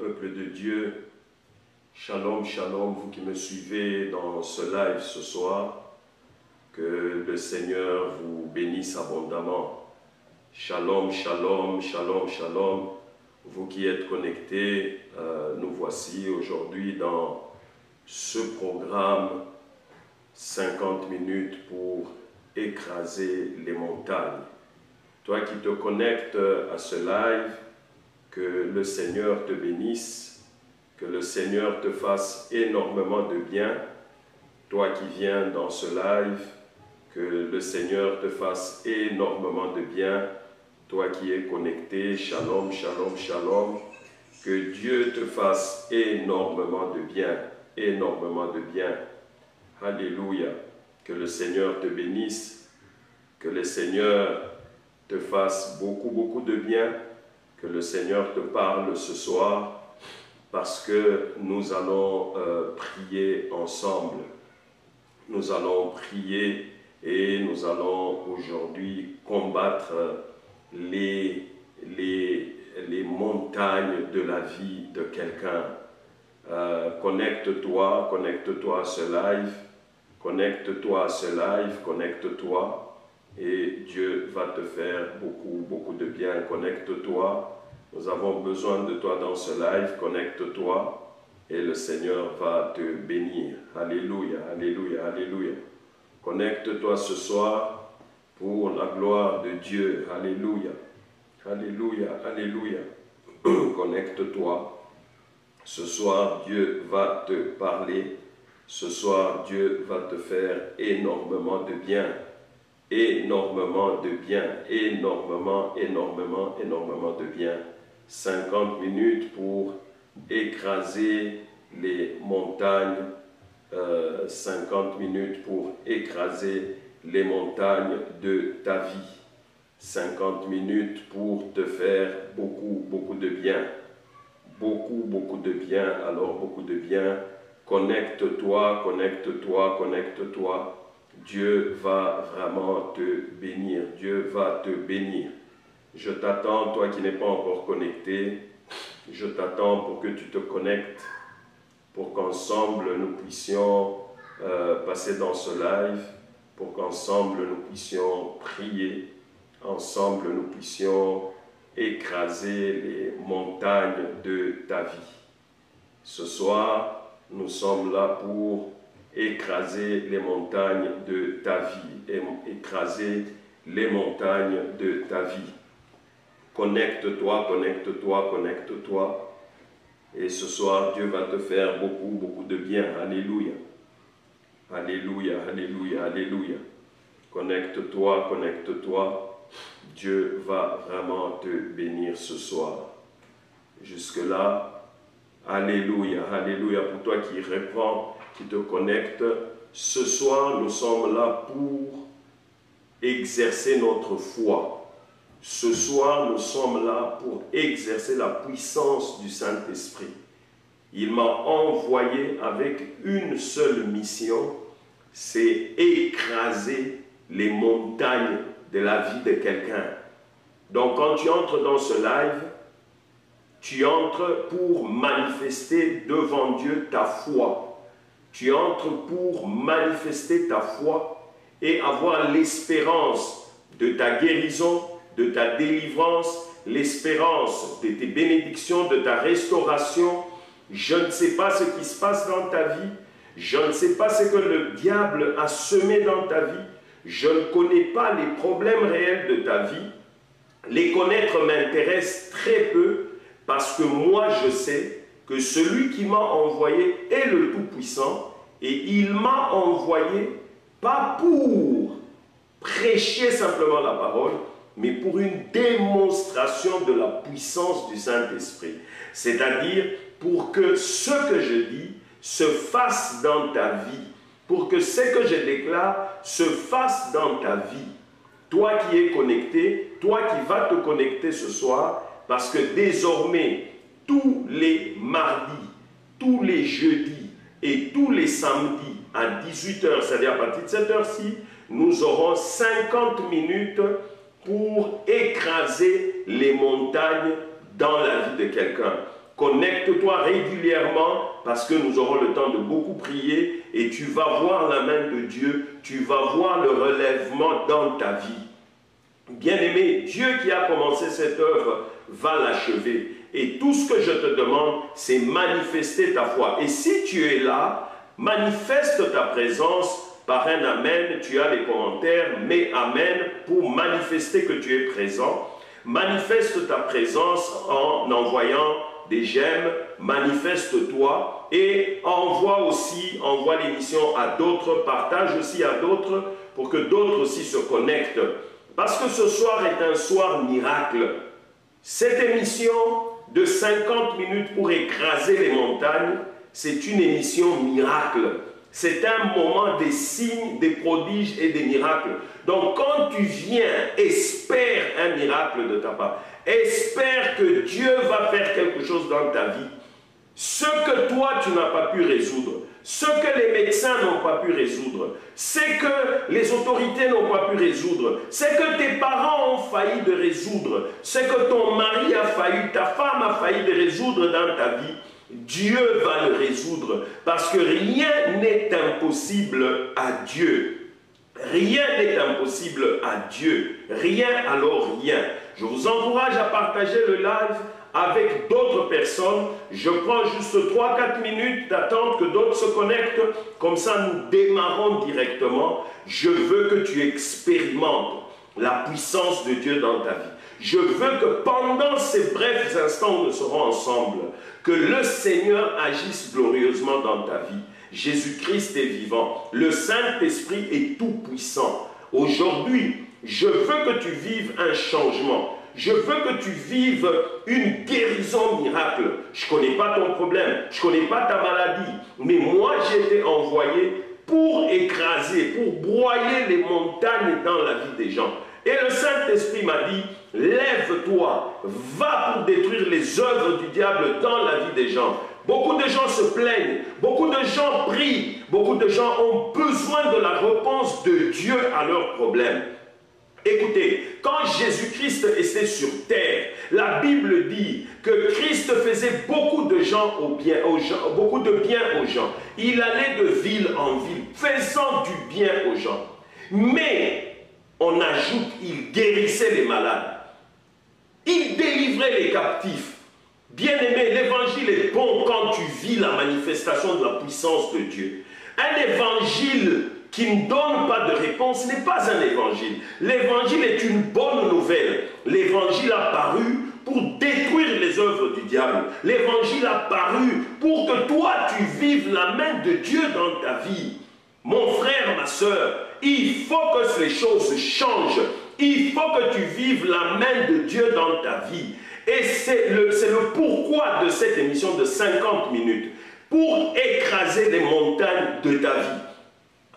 peuple de Dieu, shalom, shalom, vous qui me suivez dans ce live ce soir, que le Seigneur vous bénisse abondamment. Shalom, shalom, shalom, shalom, vous qui êtes connectés, nous voici aujourd'hui dans ce programme 50 minutes pour écraser les montagnes. Toi qui te connectes à ce live, que le Seigneur te bénisse, que le Seigneur te fasse énormément de bien. Toi qui viens dans ce live, que le Seigneur te fasse énormément de bien. Toi qui es connecté, shalom, shalom, shalom. Que Dieu te fasse énormément de bien, énormément de bien. Alléluia. Que le Seigneur te bénisse, que le Seigneur te fasse beaucoup, beaucoup de bien. Que le Seigneur te parle ce soir, parce que nous allons prier ensemble. Nous allons prier et nous allons aujourd'hui combattre les montagnes de la vie de quelqu'un. Connecte-toi à ce live, connecte-toi à ce live, connecte-toi. Et Dieu va te faire beaucoup, beaucoup de bien. Connecte-toi. Nous avons besoin de toi dans ce live. Connecte-toi. Et le Seigneur va te bénir. Alléluia, alléluia, alléluia. Connecte-toi ce soir pour la gloire de Dieu. Alléluia, alléluia, alléluia. Connecte-toi. Ce soir, Dieu va te parler. Ce soir, Dieu va te faire énormément de bien. Énormément de bien, énormément, énormément, énormément de bien. 50 minutes pour écraser les montagnes, 50 minutes pour écraser les montagnes de ta vie. 50 minutes pour te faire beaucoup, beaucoup de bien. Beaucoup, beaucoup de bien, alors beaucoup de bien. Connecte-toi, connecte-toi, connecte-toi. Dieu va vraiment te bénir. Dieu va te bénir. Je t'attends, toi qui n'es pas encore connecté. Je t'attends pour que tu te connectes, pour qu'ensemble nous puissions passer dans ce live, pour qu'ensemble nous puissions prier, ensemble nous puissions écraser les montagnes de ta vie. Ce soir, nous sommes là pour écraser les montagnes de ta vie, écraser les montagnes de ta vie. Connecte-toi, connecte-toi, connecte-toi. Et ce soir, Dieu va te faire beaucoup, beaucoup de bien. Alléluia. Alléluia, alléluia, alléluia. Connecte-toi, connecte-toi. Dieu va vraiment te bénir ce soir. Jusque-là, alléluia, alléluia. Pour toi qui reprends, qui te connecte, ce soir, nous sommes là pour exercer notre foi. Ce soir, nous sommes là pour exercer la puissance du Saint-Esprit. Il m'a envoyé avec une seule mission, c'est écraser les montagnes de la vie de quelqu'un. Donc, quand tu entres dans ce live, tu entres pour manifester devant Dieu ta foi. Tu entres pour manifester ta foi et avoir l'espérance de ta guérison, de ta délivrance, l'espérance de tes bénédictions, de ta restauration. Je ne sais pas ce qui se passe dans ta vie. Je ne sais pas ce que le diable a semé dans ta vie. Je ne connais pas les problèmes réels de ta vie. Les connaître m'intéresse très peu parce que moi je sais que celui qui m'a envoyé est le Tout-Puissant et il m'a envoyé pas pour prêcher simplement la parole, mais pour une démonstration de la puissance du Saint-Esprit. C'est-à-dire pour que ce que je dis se fasse dans ta vie, pour que ce que je déclare se fasse dans ta vie. Toi qui es connecté, toi qui vas te connecter ce soir, parce que désormais, tous les mardis, tous les jeudis et tous les samedis à 18h, c'est-à-dire à partir de cette heure-ci, nous aurons 50 minutes pour écraser les montagnes dans la vie de quelqu'un. Connecte-toi régulièrement parce que nous aurons le temps de beaucoup prier et tu vas voir la main de Dieu, tu vas voir le relèvement dans ta vie. Bien-aimé, Dieu qui a commencé cette œuvre va l'achever. Et tout ce que je te demande, c'est manifester ta foi. Et si tu es là, manifeste ta présence par un amen. Tu as les commentaires, mets amen pour manifester que tu es présent. Manifeste ta présence en envoyant des j'aime, manifeste-toi et envoie l'émission à d'autres, partage aussi à d'autres pour que d'autres aussi se connectent. Parce que ce soir est un soir miracle. Cette émission de 50 minutes pour écraser les montagnes, c'est une émission miracle. C'est un moment des signes, des prodiges et des miracles. Donc quand tu viens, espère un miracle de ta part. Espère que Dieu va faire quelque chose dans ta vie. Ce que toi tu n'as pas pu résoudre, ce que les médecins n'ont pas pu résoudre, ce que les autorités n'ont pas pu résoudre, ce que tes parents ont failli de résoudre, ce que ton mari a failli, ta femme a failli de résoudre dans ta vie, Dieu va le résoudre parce que rien n'est impossible à Dieu. Rien n'est impossible à Dieu. Rien alors rien. Je vous encourage à partager le live avec d'autres personnes. Je prends juste 3-4 minutes d'attente que d'autres se connectent. Comme ça, nous démarrons directement. Je veux que tu expérimentes la puissance de Dieu dans ta vie. Je veux que pendant ces brefs instants où nous serons ensemble, que le Seigneur agisse glorieusement dans ta vie. Jésus-Christ est vivant. Le Saint-Esprit est tout-puissant. Aujourd'hui, je veux que tu vives un changement. Je veux que tu vives une guérison miracle. Je ne connais pas ton problème, je ne connais pas ta maladie, mais moi j'ai été envoyé pour écraser, pour broyer les montagnes dans la vie des gens. Et le Saint-Esprit m'a dit, lève-toi, va pour détruire les œuvres du diable dans la vie des gens. Beaucoup de gens se plaignent, beaucoup de gens prient, beaucoup de gens ont besoin de la réponse de Dieu à leurs problèmes. Écoutez, quand Jésus-Christ était sur terre, la Bible dit que Christ faisait beaucoup de bien aux gens. Il allait de ville en ville, faisant du bien aux gens. Mais on ajoute, il guérissait les malades. Il délivrait les captifs. Bien-aimé, l'évangile est bon quand tu vis la manifestation de la puissance de Dieu. Un évangile qui ne donne pas de réponse n'est pas un évangile. L'évangile est une bonne nouvelle. L'évangile a paru pour détruire les œuvres du diable. L'évangile a paru pour que toi tu vives la main de Dieu dans ta vie. Mon frère, ma soeur, il faut que les choses changent. Il faut que tu vives la main de Dieu dans ta vie. Et c'est le pourquoi de cette émission de 50 minutes. Pour écraser les montagnes de ta vie.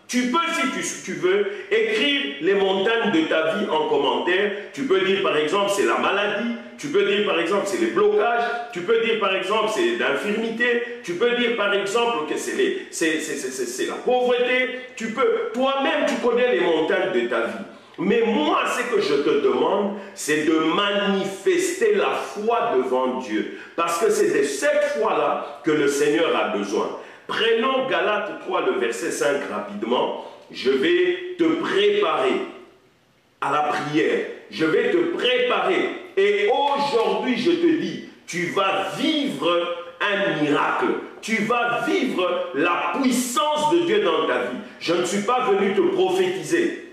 Tu peux, si tu veux, écrire les montagnes de ta vie en commentaire. Tu peux dire, par exemple, c'est la maladie. Tu peux dire, par exemple, c'est les blocages. Tu peux dire, par exemple, c'est l'infirmité. Tu peux dire, par exemple, que c'est la pauvreté. Toi-même, tu connais les montagnes de ta vie. Mais moi, ce que je te demande, c'est de manifester la foi devant Dieu. Parce que c'est de cette foi-là que le Seigneur a besoin. Prenons Galates 3, le verset 5 rapidement. Je vais te préparer à la prière. Je vais te préparer. Et aujourd'hui, je te dis, tu vas vivre un miracle. Tu vas vivre la puissance de Dieu dans ta vie. Je ne suis pas venu te prophétiser.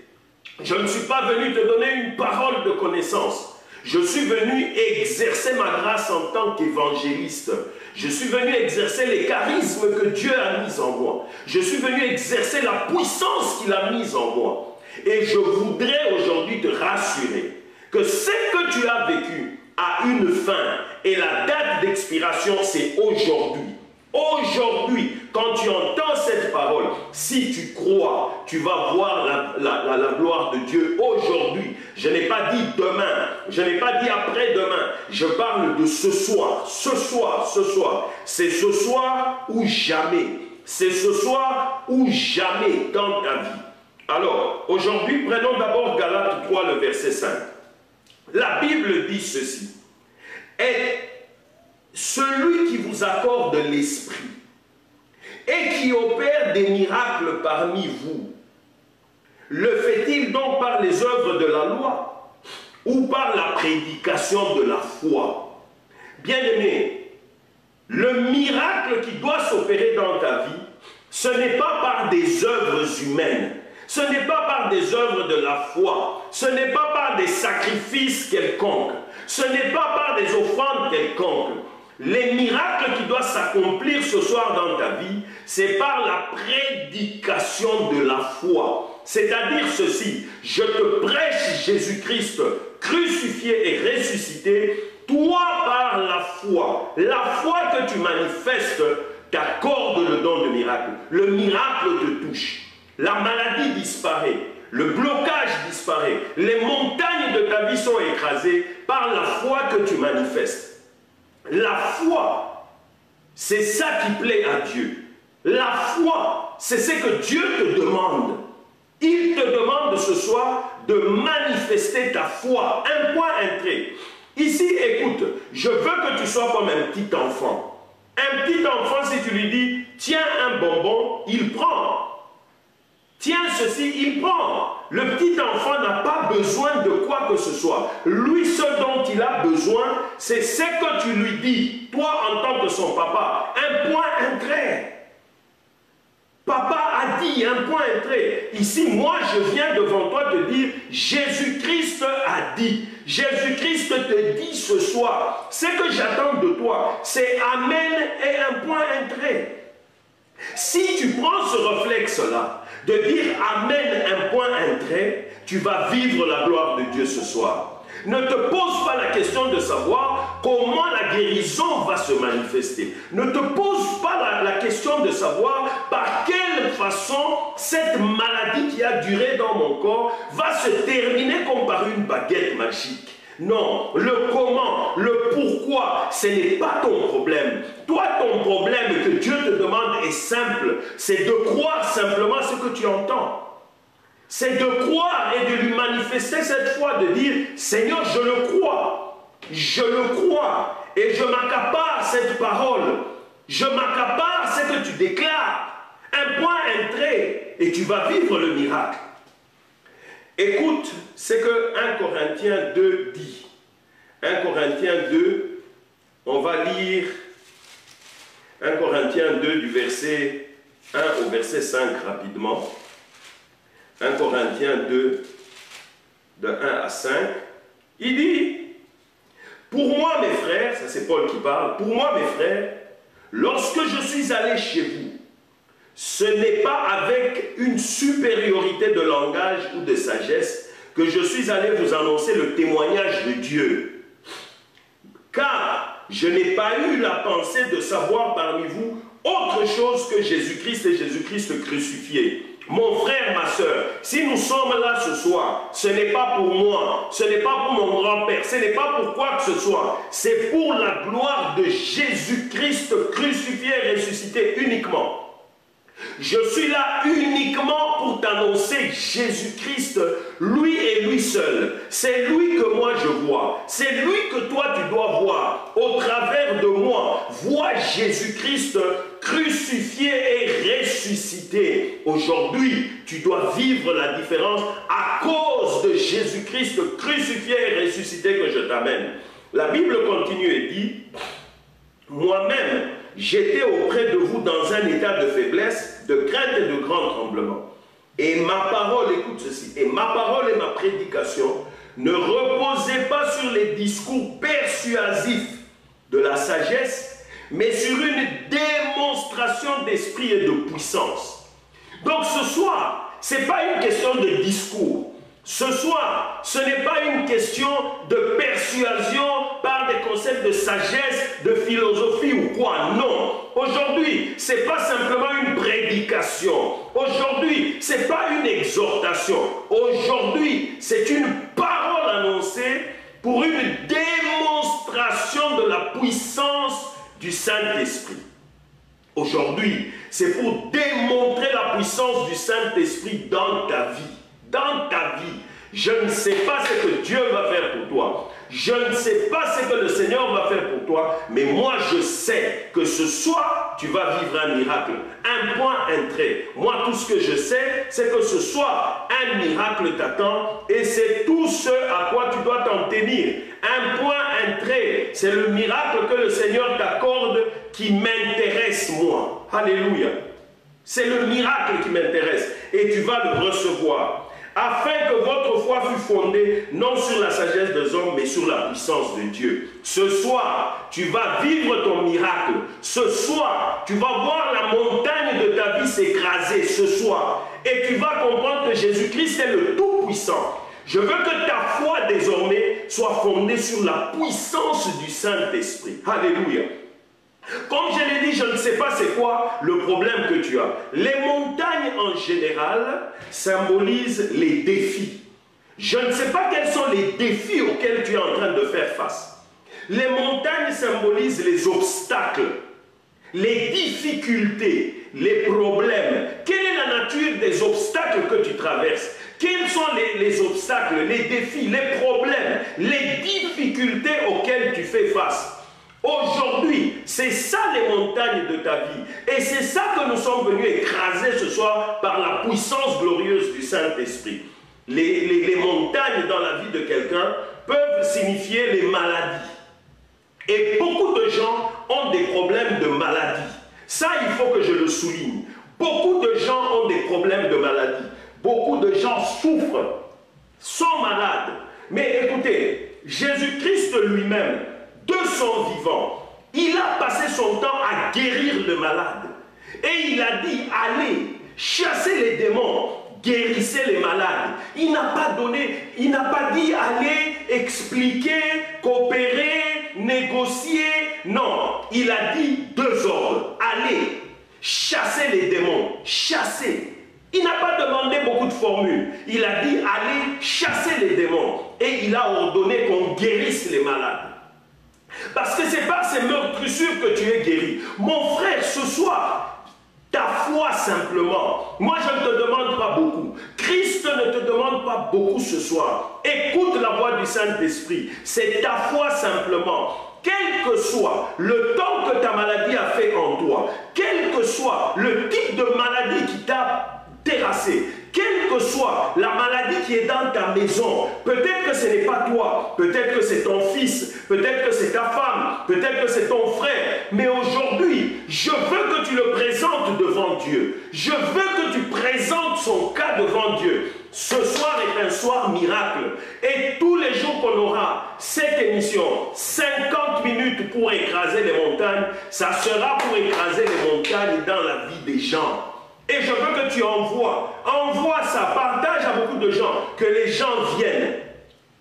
Je ne suis pas venu te donner une parole de connaissance. Je suis venu exercer ma grâce en tant qu'évangéliste. Je suis venu exercer les charismes que Dieu a mis en moi. Je suis venu exercer la puissance qu'il a mise en moi. Et je voudrais aujourd'hui te rassurer que ce que tu as vécu a une fin. Et la date d'expiration, c'est aujourd'hui. Aujourd'hui, quand tu entends cette parole, si tu crois, tu vas voir la gloire de Dieu aujourd'hui. Je n'ai pas dit demain, je n'ai pas dit après-demain. Je parle de ce soir, ce soir, ce soir. C'est ce soir ou jamais. C'est ce soir ou jamais dans ta vie. Alors, aujourd'hui, prenons d'abord Galates 3, le verset 5. La Bible dit ceci. Et celui qui vous accorde l'Esprit et qui opère des miracles parmi vous, le fait-il donc par les œuvres de la loi ou par la prédication de la foi? Bien-aimé, le miracle qui doit s'opérer dans ta vie, ce n'est pas par des œuvres humaines, ce n'est pas par des œuvres de la foi, ce n'est pas par des sacrifices quelconques, ce n'est pas par des offrandes quelconques. Les miracles qui doivent s'accomplir ce soir dans ta vie, c'est par la prédication de la foi. C'est-à-dire ceci: je te prêche Jésus-Christ crucifié et ressuscité, toi par la foi que tu manifestes t'accorde le don de miracle. Le miracle te touche, la maladie disparaît, le blocage disparaît, les montagnes de ta vie sont écrasées par la foi que tu manifestes. La foi, c'est ça qui plaît à Dieu. La foi, c'est ce que Dieu te demande. Il te demande ce soir de manifester ta foi. Un point, un trait. Ici, écoute, je veux que tu sois comme un petit enfant. Un petit enfant, si tu lui dis, tiens un bonbon, il prend. Tiens ceci, il prend. Le petit enfant n'a pas besoin de quoi que ce soit. Lui, ce dont il a besoin, c'est ce que tu lui dis, toi en tant que son papa. Un point, un trait. Papa a dit, un point, un trait. Ici, moi, je viens devant toi te dire, Jésus-Christ a dit. Jésus-Christ te dit ce soir. Ce que j'attends de toi, c'est Amen et un point, un trait. Si tu prends ce réflexe-là, de dire Amen, un point, un trait, tu vas vivre la gloire de Dieu ce soir. Ne te pose pas la question de savoir comment la guérison va se manifester. Ne te pose pas la question de savoir par quelle façon cette maladie qui a duré dans mon corps va se terminer comme par une baguette magique. Non, le comment, le pourquoi, ce n'est pas ton problème. Toi, ton problème que Dieu te demande est simple. C'est de croire simplement ce que tu entends. C'est de croire et de lui manifester cette foi, de dire, Seigneur, je le crois, et je m'accapare cette parole, je m'accapare ce que tu déclares, un point, un trait, et tu vas vivre le miracle. Écoute ce que 1 Corinthiens 2 dit. 1 Corinthiens 2, on va lire 1 Corinthiens 2 du verset 1 au verset 5 rapidement. 1 Corinthiens 2, de 1 à 5, il dit, pour moi mes frères, ça c'est Paul qui parle, pour moi mes frères, lorsque je suis allé chez vous, ce n'est pas avec une supériorité de langage ou de sagesse que je suis allé vous annoncer le témoignage de Dieu. Car je n'ai pas eu la pensée de savoir parmi vous autre chose que Jésus-Christ et Jésus-Christ crucifié. Mon frère, ma soeur, si nous sommes là ce soir, ce n'est pas pour moi, ce n'est pas pour mon grand-père, ce n'est pas pour quoi que ce soit, c'est pour la gloire de Jésus-Christ crucifié et ressuscité uniquement. Je suis là uniquement pour t'annoncer Jésus-Christ, lui et lui seul. C'est lui que moi je vois. C'est lui que toi tu dois voir. Au travers de moi, vois Jésus-Christ crucifié et ressuscité. Aujourd'hui, tu dois vivre la différence à cause de Jésus-Christ crucifié et ressuscité que je t'amène. La Bible continue et dit, moi-même, j'étais auprès de vous dans un état de faiblesse, de crainte et de grand tremblement. Et ma parole, écoute ceci, et ma parole et ma prédication ne reposaient pas sur les discours persuasifs de la sagesse, mais sur une démonstration d'esprit et de puissance. Donc ce soir, ce n'est pas une question de discours. Ce soir, ce n'est pas une question de persuasion par des concepts de sagesse, de philosophie ou quoi. Non. Aujourd'hui, ce n'est pas simplement une prédication. Aujourd'hui, ce n'est pas une exhortation. Aujourd'hui, c'est une parole annoncée pour une démonstration de la puissance du Saint-Esprit. Aujourd'hui, c'est pour démontrer la puissance du Saint-Esprit dans ta vie. Dans ta vie, je ne sais pas ce que Dieu va faire pour toi. Je ne sais pas ce que le Seigneur va faire pour toi, mais moi je sais que ce soir, tu vas vivre un miracle. Un point, un trait. Moi, tout ce que je sais, c'est que ce soir, un miracle t'attend et c'est tout ce à quoi tu dois t'en tenir. Un point, un trait. C'est le miracle que le Seigneur t'accorde qui m'intéresse, moi. Alléluia. C'est le miracle qui m'intéresse et tu vas le recevoir. Afin que votre foi fût fondée non sur la sagesse des hommes, mais sur la puissance de Dieu. Ce soir, tu vas vivre ton miracle. Ce soir, tu vas voir la montagne de ta vie s'écraser ce soir. Et tu vas comprendre que Jésus-Christ est le Tout-Puissant. Je veux que ta foi désormais soit fondée sur la puissance du Saint-Esprit. Alléluia. Comme je l'ai dit, je ne sais pas c'est quoi le problème que tu as. Les montagnes en général symbolisent les défis. Je ne sais pas quels sont les défis auxquels tu es en train de faire face. Les montagnes symbolisent les obstacles, les difficultés, les problèmes. Quelle est la nature des obstacles que tu traverses? Quels sont les obstacles, les défis, les problèmes, les difficultés auxquelles tu fais face? Aujourd'hui, c'est ça les montagnes de ta vie. Et c'est ça que nous sommes venus écraser ce soir par la puissance glorieuse du Saint-Esprit. Les montagnes dans la vie de quelqu'un peuvent signifier les maladies. Et beaucoup de gens ont des problèmes de maladie. Ça, il faut que je le souligne. Beaucoup de gens ont des problèmes de maladie. Beaucoup de gens souffrent, sont malades. Mais écoutez, Jésus-Christ lui-même, de son vivant, il a passé son temps à guérir le malade. Et il a dit, allez, chassez les démons, guérissez les malades. Il n'a pas dit, allez, expliquer, coopérer, négocier. Non, il a dit deux ordres. Allez, chassez les démons, chassez. Il n'a pas demandé beaucoup de formules. Il a dit, allez, chassez les démons. Et il a ordonné qu'on guérisse les malades. Parce que c'est par ces meurtrissures que tu es guéri. Mon frère, ce soir, ta foi simplement. Moi, je ne te demande pas beaucoup. Christ ne te demande pas beaucoup ce soir. Écoute la voix du Saint-Esprit. C'est ta foi simplement. Quel que soit le temps que ta maladie a fait en toi, quel que soit le type de maladie qui t'a terrassé, quelle que soit la maladie qui est dans ta maison, peut-être que ce n'est pas toi, peut-être que c'est ton fils, peut-être que c'est ta femme, peut-être que c'est ton frère, mais aujourd'hui, je veux que tu le présentes devant Dieu. Je veux que tu présentes son cas devant Dieu. Ce soir est un soir miracle. Et tous les jours qu'on aura cette émission, 50 minutes pour écraser les montagnes, ça sera pour écraser les montagnes dans la vie des gens. Et je veux que tu envoies ça, partage à beaucoup de gens, que les gens viennent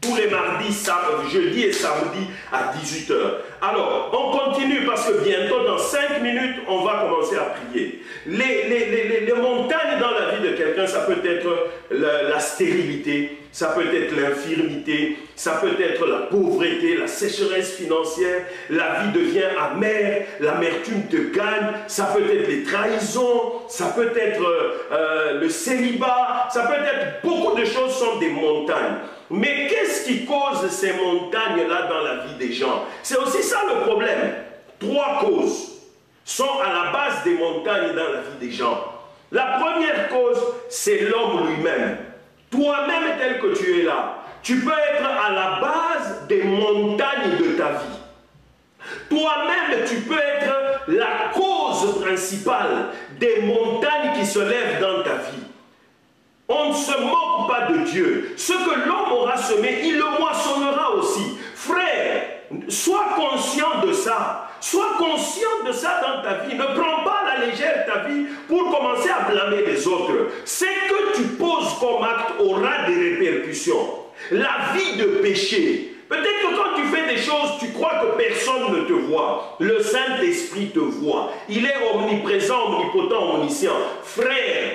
tous les mardis, jeudi et samedi à 18 h. Alors, on continue parce que bientôt, dans 5 minutes, on va commencer à prier. Les montagnes dans la vie de quelqu'un, ça peut être la stérilité, ça peut être l'infirmité, ça peut être la pauvreté, la sécheresse financière, la vie devient amère, l'amertume te gagne, ça peut être les trahisons, ça peut être le célibat, ça peut être beaucoup de choses sont des montagnes. Mais qu'est-ce qui cause ces montagnes-là dans la vie des gens? C'est aussi ça le problème. 3 causes sont à la base des montagnes dans la vie des gens. La première cause, c'est l'homme lui-même. Toi-même tel que tu es là, tu peux être à la base des montagnes de ta vie. Toi-même, tu peux être la cause principale des montagnes qui se lèvent dans ta vie. On ne se moque pas de Dieu. Ce que l'homme aura semé, il le moissonnera aussi. Frère, sois conscient de ça. Sois conscient de ça dans ta vie. Ne prends pas à la légère ta vie pour commencer à blâmer les autres. Ce que tu poses comme acte aura des répercussions. La vie de péché. Peut-être que quand tu fais des choses, tu crois que personne ne te voit. Le Saint-Esprit te voit. Il est omniprésent, omnipotent, omniscient. Frère,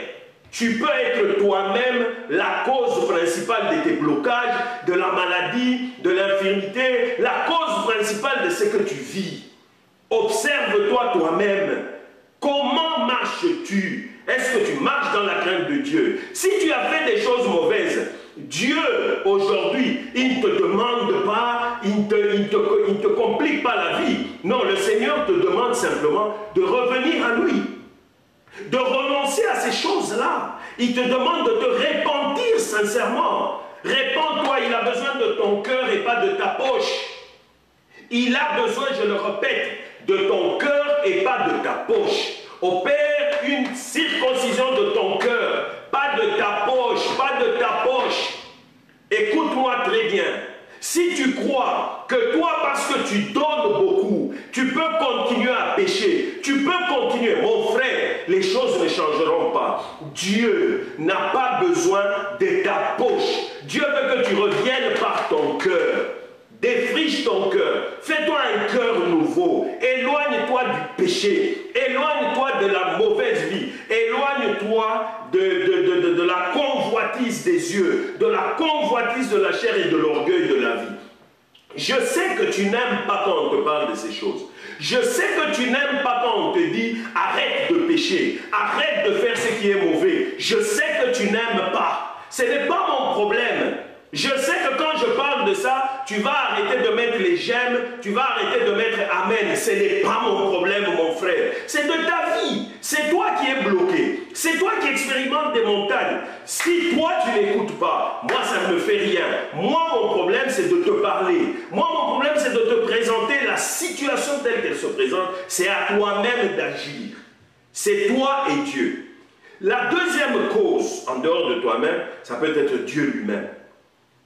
tu peux être toi-même la cause principale de tes blocages, de la maladie, de l'infirmité, la cause principale de ce que tu vis. Observe-toi toi-même. Comment marches-tu? Est-ce que tu marches dans la crainte de Dieu? Si tu as fait des choses mauvaises, Dieu, aujourd'hui, il ne te demande pas, il ne te complique pas la vie. Non, le Seigneur te demande simplement de revenir à lui, de renoncer à ces choses-là. Il te demande de te repentir sincèrement. Répands-toi, il a besoin de ton cœur et pas de ta poche. Il a besoin, je le répète, de ton cœur et pas de ta poche. Opère une circoncision de ton cœur, pas de ta poche, pas de ta poche. Écoute-moi très bien. Si tu crois que toi, parce que tu donnes beaucoup, tu peux continuer à pécher, tu peux continuer, mon frère, les choses ne changeront pas. Dieu n'a pas besoin de ta poche. Dieu veut que tu reviennes par ton cœur. Défriche ton cœur, fais-toi un cœur nouveau, éloigne-toi du péché, éloigne-toi de la mauvaise vie, éloigne-toi de la convoitise des yeux, de la convoitise de la chair et de l'orgueil de la vie. Je sais que tu n'aimes pas quand on te parle de ces choses. Je sais que tu n'aimes pas quand on te dit arrête de pécher, arrête de faire ce qui est mauvais. Je sais que tu n'aimes pas. Ce n'est pas mon problème. Je sais que quand je parle de ça, tu vas arrêter de mettre les j'aime, tu vas arrêter de mettre amen. Ce n'est pas mon problème, mon frère. C'est de ta vie. C'est toi qui es bloqué. C'est toi qui expérimentes des montagnes. Si toi, tu n'écoutes pas, moi, ça ne me fait rien. Moi, mon problème, c'est de te parler. Moi, mon problème, c'est de te présenter la situation telle qu'elle se présente. C'est à toi-même d'agir. C'est toi et Dieu. La deuxième cause, en dehors de toi-même, ça peut être Dieu lui-même.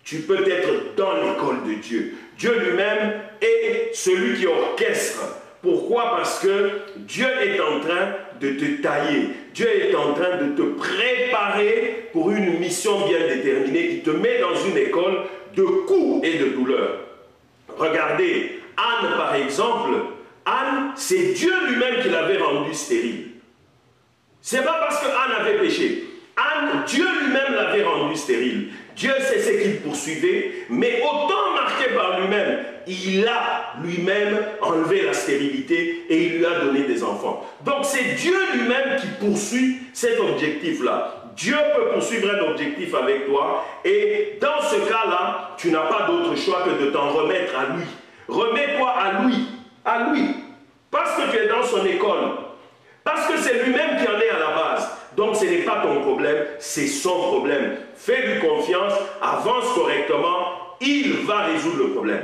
Tu peux être dans l'école de Dieu. Dieu lui-même est celui qui orchestre. Pourquoi? Parce que Dieu est en train de te tailler. Dieu est en train de te préparer pour une mission bien déterminée. Il te met dans une école de coups et de douleurs. Regardez, Anne par exemple, Anne, c'est Dieu lui-même qui l'avait rendue stérile. Ce n'est pas parce que Anne avait péché. Anne, Dieu lui-même l'avait rendue stérile. Dieu sait ce qu'il poursuivait, mais autant marqué par lui-même, il a lui-même enlevé la stérilité et il lui a donné des enfants. Donc c'est Dieu lui-même qui poursuit cet objectif-là. Dieu peut poursuivre un objectif avec toi et dans ce cas-là, tu n'as pas d'autre choix que de t'en remettre à lui. Remets-toi à lui, parce que tu es dans son école, parce que c'est lui-même qui en est à la base. Donc ce n'est pas ton problème, c'est son problème. Fais-lui confiance, avance correctement, il va résoudre le problème.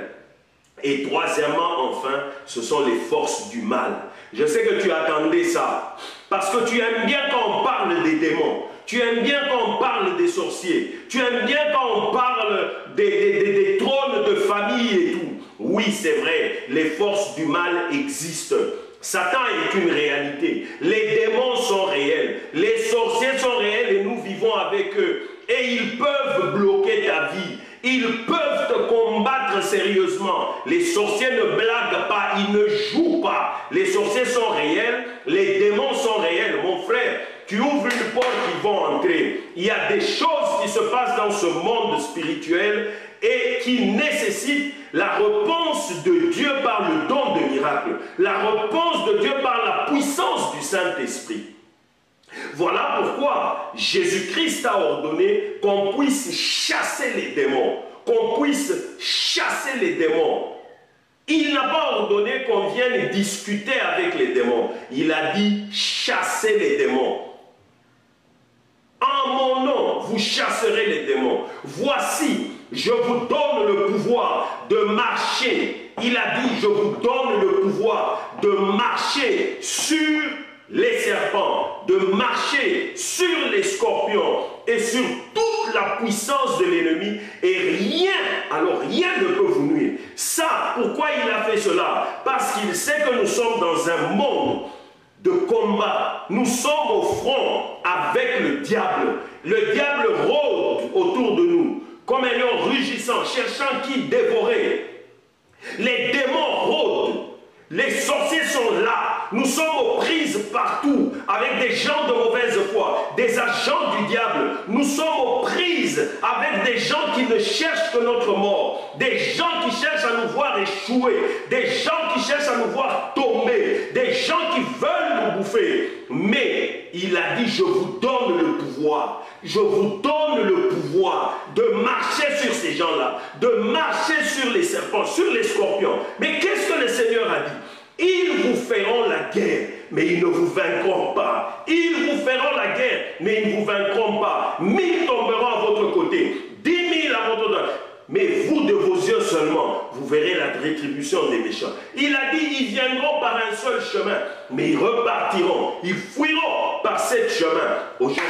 Et troisièmement, enfin, ce sont les forces du mal. Je sais que tu attendais ça, parce que tu aimes bien quand on parle des démons, tu aimes bien quand on parle des sorciers, tu aimes bien quand on parle des trônes de famille et tout. Oui, c'est vrai, les forces du mal existent. Satan est une réalité. Les démons sont réels. Les sorciers sont réels et nous vivons avec eux. Et ils peuvent bloquer ta vie. Ils peuvent te combattre sérieusement. Les sorciers ne blaguent pas, ils ne jouent pas. Les sorciers sont réels, les démons sont réels. Mon frère, tu ouvres une porte, ils vont entrer. Il y a des choses qui se passent dans ce monde spirituel et qui nécessitent la réponse de Dieu par le don de miracles. La réponse de Dieu par la puissance du Saint-Esprit. Voilà pourquoi Jésus-Christ a ordonné qu'on puisse chasser les démons. Qu'on puisse chasser les démons. Il n'a pas ordonné qu'on vienne discuter avec les démons. Il a dit chasser les démons. En mon nom, vous chasserez les démons. Voici, je vous donne le pouvoir de marcher. Il a dit, je vous donne le pouvoir de marcher sur les serpents, de marcher sur les scorpions et sur toute la puissance de l'ennemi. Et rien, alors rien ne peut vous nuire. Ça, pourquoi il a fait cela? Parce qu'il sait que nous sommes dans un monde de combat. Nous sommes au front avec le diable. Le diable rôde autour de nous comme un lion rugissant, cherchant qui dévorer. Les démons rôdent. Les sorciers sont là. Nous sommes aux prises partout avec des gens de mauvaise foi, des agents du diable. Nous sommes aux prises avec des gens qui ne cherchent que notre mort, des gens qui cherchent à nous voir échouer, des gens qui cherchent à nous voir tomber, des gens qui veulent nous bouffer. Mais il a dit, je vous donne le pouvoir. Je vous donne le pouvoir de sur les scorpions. Mais qu'est-ce que le Seigneur a dit? Ils vous feront la guerre, mais ils ne vous vaincront pas. Ils vous feront la guerre, mais ils ne vous vaincront pas. 1000 tomberont à votre côté, 10 000 à votre droite. Mais vous, de vos yeux seulement, vous verrez la rétribution des méchants. Il a dit, ils viendront par un seul chemin, mais ils repartiront, ils fuiront par sept chemins. Aujourd'hui,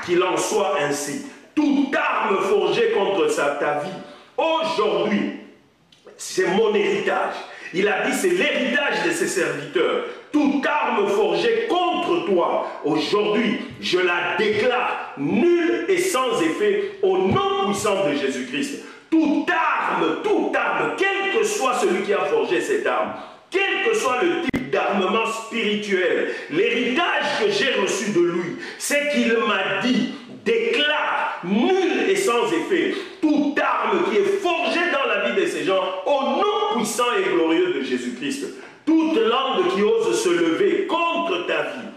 qu'il en soit ainsi. Toute arme forgée contre ta vie, aujourd'hui, c'est mon héritage. Il a dit, c'est l'héritage de ses serviteurs. Toute arme forgée contre toi, aujourd'hui, je la déclare nulle et sans effet au nom puissant de Jésus-Christ. Toute arme, quel que soit celui qui a forgé cette arme, quel que soit le type d'armement spirituel, l'héritage que j'ai reçu de lui, c'est qu'il m'a dit, déclare nul et sans effet toute arme qui est forgée dans la vie de ces gens au nom puissant et glorieux de Jésus-Christ. Toute langue qui ose se lever contre ta vie,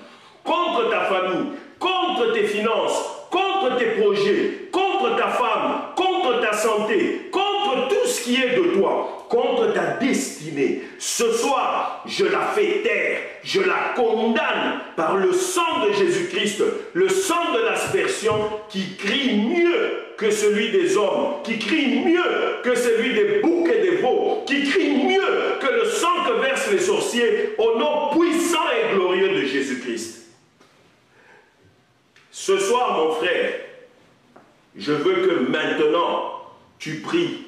contre ta famille, contre tes finances, contre tes projets, contre ta femme, contre ta santé, contre tout ce qui est de toi, contre ta destinée. Ce soir, je la fais taire, je la condamne par le sang de Jésus-Christ, le sang de l'aspersion qui crie mieux que celui des hommes, qui crie mieux que celui des boucs et des veaux, qui crie mieux que le sang que versent les sorciers, au nom puissant et glorieux de Jésus-Christ. Ce soir, mon frère, je veux que maintenant, tu pries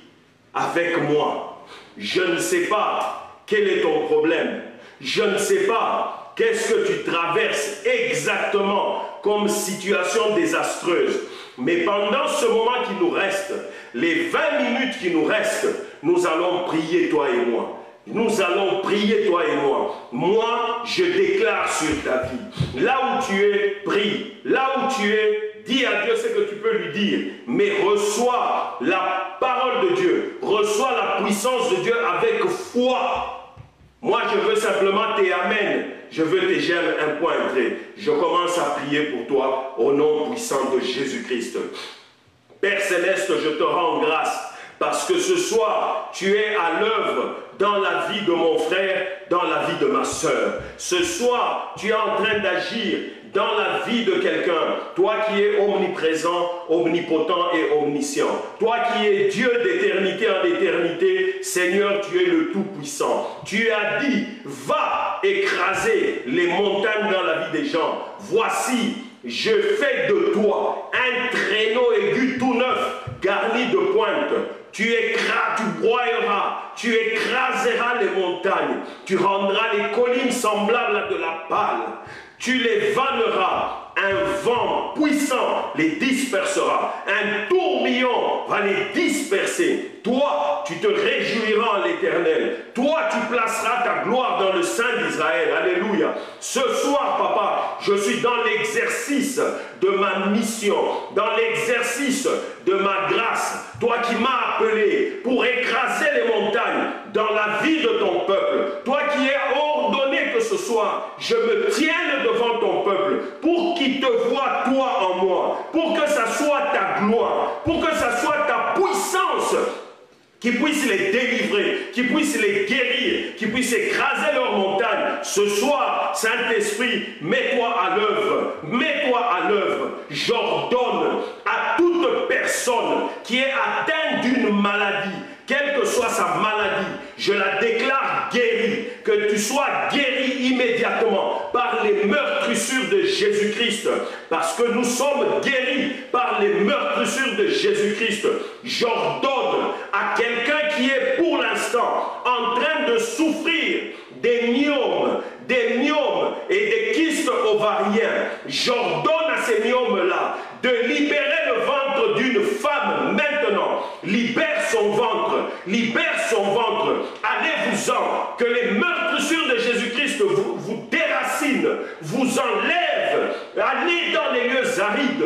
avec moi. Je ne sais pas quel est ton problème. Je ne sais pas qu'est-ce que tu traverses exactement comme situation désastreuse. Mais pendant ce moment qui nous reste, les 20 minutes qui nous restent, nous allons prier, toi et moi. Nous allons prier, toi et moi. Moi, je déclare sur ta vie. Là où tu es, prie. Là où tu es, dis à Dieu ce que tu peux lui dire. Mais reçois la parole de Dieu. Reçois la puissance de Dieu avec foi. Moi, je veux simplement tes amen. Je veux tes j'aime, un point entré. Je commence à prier pour toi au nom puissant de Jésus-Christ. Père Céleste, je te rends grâce. Parce que ce soir, tu es à l'œuvre dans la vie de mon frère, dans la vie de ma soeur. Ce soir, tu es en train d'agir dans la vie de quelqu'un. Toi qui es omniprésent, omnipotent et omniscient. Toi qui es Dieu d'éternité en éternité, Seigneur, tu es le Tout-Puissant. Tu as dit, va écraser les montagnes dans la vie des gens. Voici, je fais de toi un traîneau aigu tout neuf, garni de pointe. Tu broyeras, tu écraseras les montagnes, tu rendras les collines semblables à de la palle, tu les vanneras, un vent puissant les dispersera, un tourbillon va les disperser. Toi, tu te réjouiras en l'Éternel. Toi, tu placeras ta gloire dans le sein d'Israël. Alléluia. Ce soir, papa, je suis dans l'exercice de ma mission, dans l'exercice de ma grâce. Toi qui m'as appelé pour écraser les montagnes dans la vie de ton peuple. Toi qui es ordonné que ce soir, je me tienne devant ton peuple pour qu'il te voie toi en moi, pour que ça soit ta gloire, pour que ça soit ta puissance qui puisse les délivrer, qui puisse les guérir, qui puisse écraser leurs montagnes. Ce soir, Saint-Esprit, mets-toi à l'œuvre, mets-toi à l'œuvre. J'ordonne à toute personne qui est atteinte d'une maladie, quelle que soit sa maladie, je la déclare guérie, que tu sois guéri immédiatement par les meurtrissures de Jésus-Christ, parce que nous sommes guéris par les meurtrissures de Jésus-Christ. J'ordonne à quelqu'un qui est pour l'instant en train de souffrir des myomes et des kystes ovariens, j'ordonne à ces myomes-là de libérer le ventre d'une femme maintenant. Libère son ventre, libère son ventre. Allez-vous-en, que les meurtrissures de Jésus-Christ vous déracinent, vous enlèvent. Allez dans les lieux arides.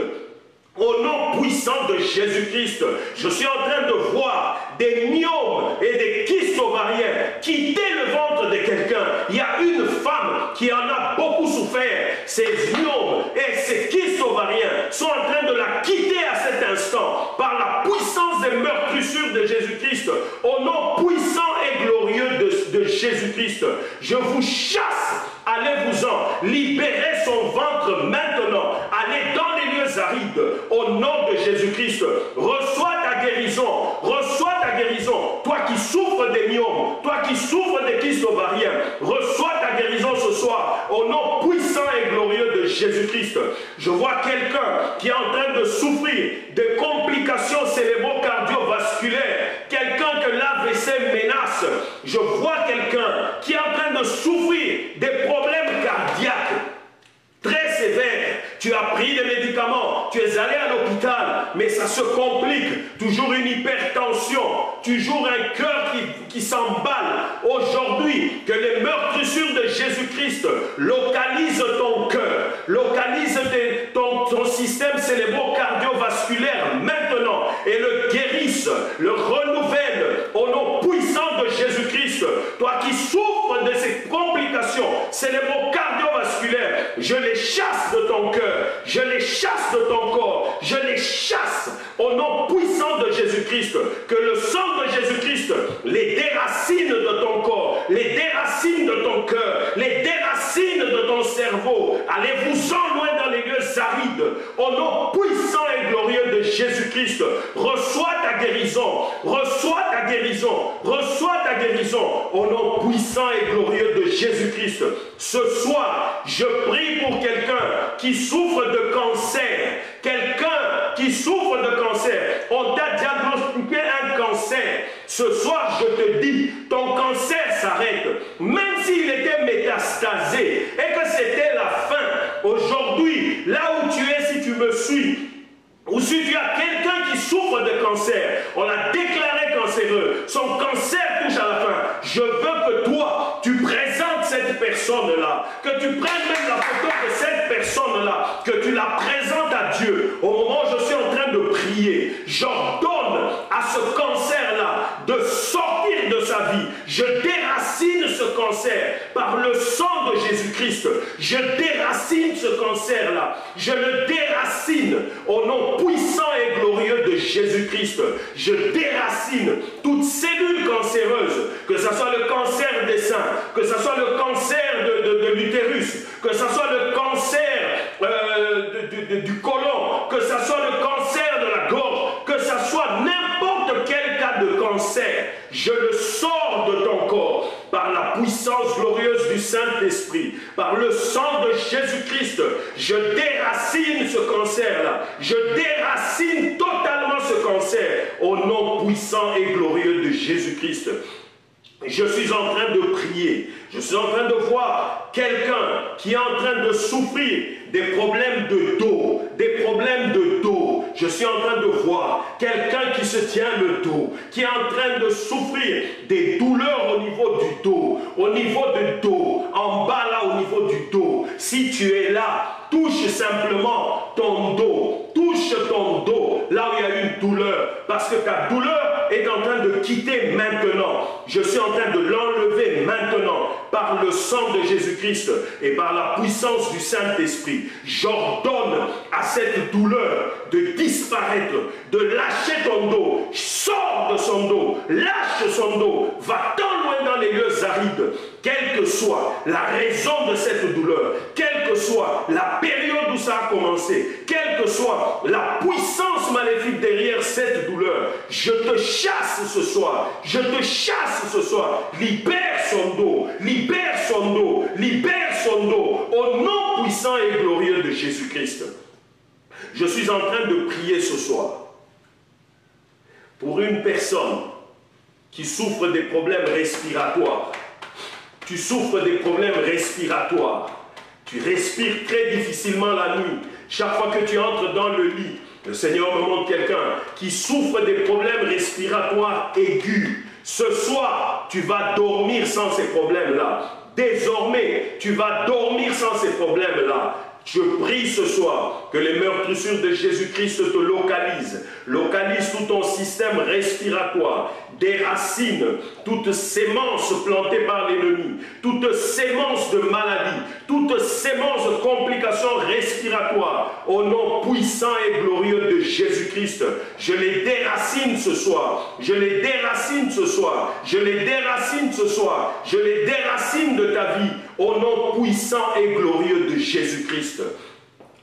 Au nom puissant de Jésus-Christ, je suis en train de voir des myomes et des kystes ovariens quitter le ventre de quelqu'un. Il y a une femme qui en a beaucoup souffert. ces myomes et ces kystes ovariens sont en train de la quitter à cet instant par la puissance des meurtrissures de Jésus-Christ, au nom puissant et glorieux de Jésus-Christ. Je vous chasse, allez-vous-en, libérez son ventre maintenant, allez dans les lieux arides, au nom de Jésus-Christ. Reçois ta guérison, reçois ta guérison. Toi qui souffres des myomes, toi qui souffres des kystes ovariens, reçois ta guérison ce soir, au nom puissant et glorieux de Jésus-Christ. Je vois quelqu'un qui est en train de souffrir de complications cérébro-cardiovasculaires, quelqu'un que l'AVC menace. Je vois quelqu'un qui est en train de souffrir des problèmes cardiaques très sévères. Tu as pris des médicaments, tu es allé à l'hôpital, mais ça se complique. Toujours une hypertension, toujours un cœur qui s'emballe. Aujourd'hui, que les meurtrissures de Jésus-Christ localisent ton cœur, localisent ton système cérébro-cardiovasculaire maintenant et le guérissent, le renouvellent au nom puissant de Jésus-Christ. Toi qui souffres de ces complications cérébro-cardiovasculaires, je les chasse de ton cœur. Je les chasse de ton corps, je les chasse au nom puissant de Jésus-Christ. Que le sang de Jésus-Christ les déracine de ton corps, les déracine de ton cœur, les déracine de ton cerveau. Allez-vous-en loin dans les lieux arides, au nom puissant et glorieux de Jésus-Christ. Reçois ta guérison, reçois ta guérison, reçois ta guérison, au nom puissant et glorieux de Jésus-Christ. Ce soir, je prie pour quelqu'un qui souffre de cancer, quelqu'un qui souffre de cancer, on t'a diagnostiqué un cancer. Ce soir, je te dis, ton cancer s'arrête, même s'il était métastasé et que c'était la fin. Aujourd'hui, là où tu es, si tu me suis, ou si tu as quelqu'un qui souffre de cancer, on l'a déclaré cancéreux, son cancer touche à la fin. Je veux que toi, tu présentes cette personne-là, que tu prennes même la photo de cette personne-là, que tu la présentes à Dieu. Au moment où je suis en train de prier, j'ordonne à ce cancer-là de sortir de sa vie. Je déracine ce cancer par le sang de Jésus-Christ. Je déracine ce cancer-là. Je le déracine au nom puissant et glorieux de Jésus-Christ. Je déracine toute cellule cancéreuse, que ce soit le cancer des seins, que ce soit le cancer de l'utérus, que ce soit le cancer du côlon, que ce soit le cancer de la gorge, que ce soit n'importe quel cas de cancer. Je le sors de ton corps par la puissance glorieuse du Saint-Esprit, par le sang de Jésus-Christ. Je déracine ce cancer-là. Je déracine totalement ce cancer au nom puissant et glorieux de Jésus-Christ. Je suis en train de prier. Je suis en train de voir quelqu'un qui est en train de souffrir des problèmes de dos, des problèmes de dos. Je suis en train de voir quelqu'un qui se tient le dos, qui est en train de souffrir des douleurs au niveau du dos, en bas là au niveau du dos. Si tu es là, touche simplement ton dos, là où il y a une douleur, parce que ta douleur est en train de quitter maintenant. Je suis en train de l'enlever maintenant par le sang de Jésus-Christ et par la puissance du Saint-Esprit. J'ordonne à cette douleur de disparaître, de lâcher ton dos. Sors de son dos, lâche son dos, va-t'en loin dans les lieux arides. Quelle que soit la raison de cette douleur, quelle que soit la période où ça a commencé, quelle que soit la puissance maléfique derrière cette douleur, je te chasse ce soir, je te chasse ce soir. Libère son dos, libère son dos, libère son dos, au nom puissant et glorieux de Jésus-Christ. Je suis en train de prier ce soir pour une personne qui souffre des problèmes respiratoires. Tu souffres des problèmes respiratoires. Tu respires très difficilement la nuit. Chaque fois que tu entres dans le lit, le Seigneur me montre quelqu'un qui souffre des problèmes respiratoires aigus. Ce soir, tu vas dormir sans ces problèmes-là. Désormais, tu vas dormir sans ces problèmes-là. Je prie ce soir que les meurtrissures de Jésus-Christ te localisent. Localise tout ton système respiratoire. Déracine toute sémence plantée par l'ennemi, toute sémence de maladie, toute sémence de complications respiratoires. Au nom puissant et glorieux de Jésus-Christ, je les déracine ce soir. Je les déracine ce soir. Je les déracine ce soir. Je les déracine de ta vie. Au nom puissant et glorieux de Jésus-Christ.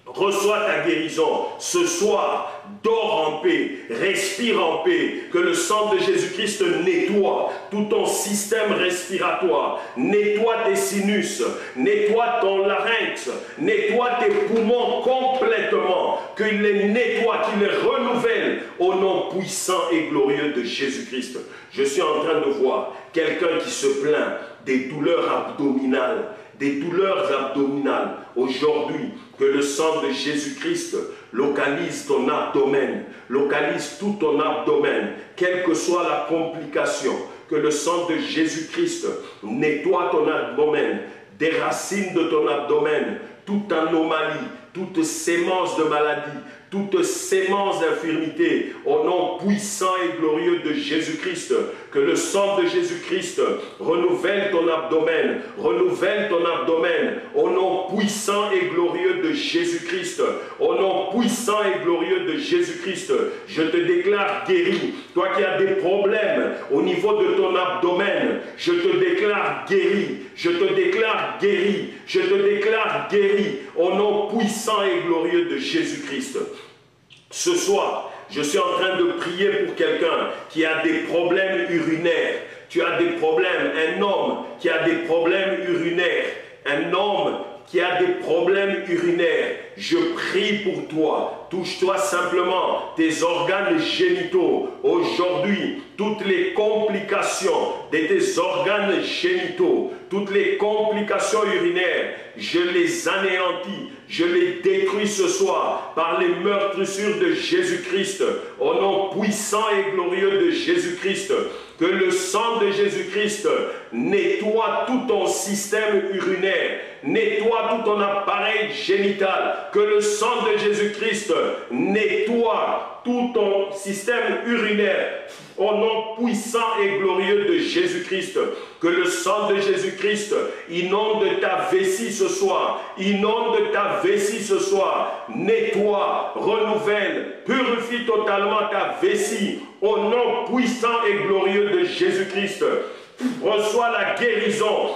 Reçois ta guérison ce soir, dors en paix, respire en paix, que le sang de Jésus-Christ nettoie tout ton système respiratoire, nettoie tes sinus, nettoie ton larynx, nettoie tes poumons complètement, qu'il les nettoie, qu'il les renouvelle au nom puissant et glorieux de Jésus-Christ. Je suis en train de voir quelqu'un qui se plaint des douleurs abdominales, aujourd'hui, que le sang de Jésus-Christ localise ton abdomen, localise tout ton abdomen, quelle que soit la complication, que le sang de Jésus-Christ nettoie ton abdomen, déracine de ton abdomen toute anomalie, toute sémence de maladie, toute sémence d'infirmité, au nom puissant et glorieux de Jésus-Christ, que le sang de Jésus-Christ renouvelle ton abdomen, au nom puissant et glorieux de Jésus-Christ, au nom puissant et glorieux de Jésus-Christ, je te déclare guéri. Toi qui as des problèmes au niveau de ton abdomen, je te déclare guéri, je te déclare guéri, je te déclare guéri, au nom puissant et glorieux de Jésus-Christ. Ce soir, je suis en train de prier pour quelqu'un qui a des problèmes urinaires. Tu as des problèmes, un homme qui a des problèmes urinaires, un homme qui a des problèmes urinaires, je prie pour toi. Touche-toi simplement tes organes génitaux. Aujourd'hui, toutes les complications de tes organes génitaux, toutes les complications urinaires, je les anéantis, je les détruis ce soir par les meurtrissures de Jésus-Christ. Au nom puissant et glorieux de Jésus-Christ, que le sang de Jésus-Christ nettoie tout ton système urinaire, nettoie tout ton appareil génital, que le sang de Jésus-Christ nettoie tout ton système urinaire, au nom puissant et glorieux de Jésus-Christ, que le sang de Jésus-Christ inonde ta vessie ce soir, inonde ta vessie ce soir, nettoie, renouvelle, purifie totalement ta vessie, au nom puissant et glorieux de Jésus-Christ. Reçois la guérison.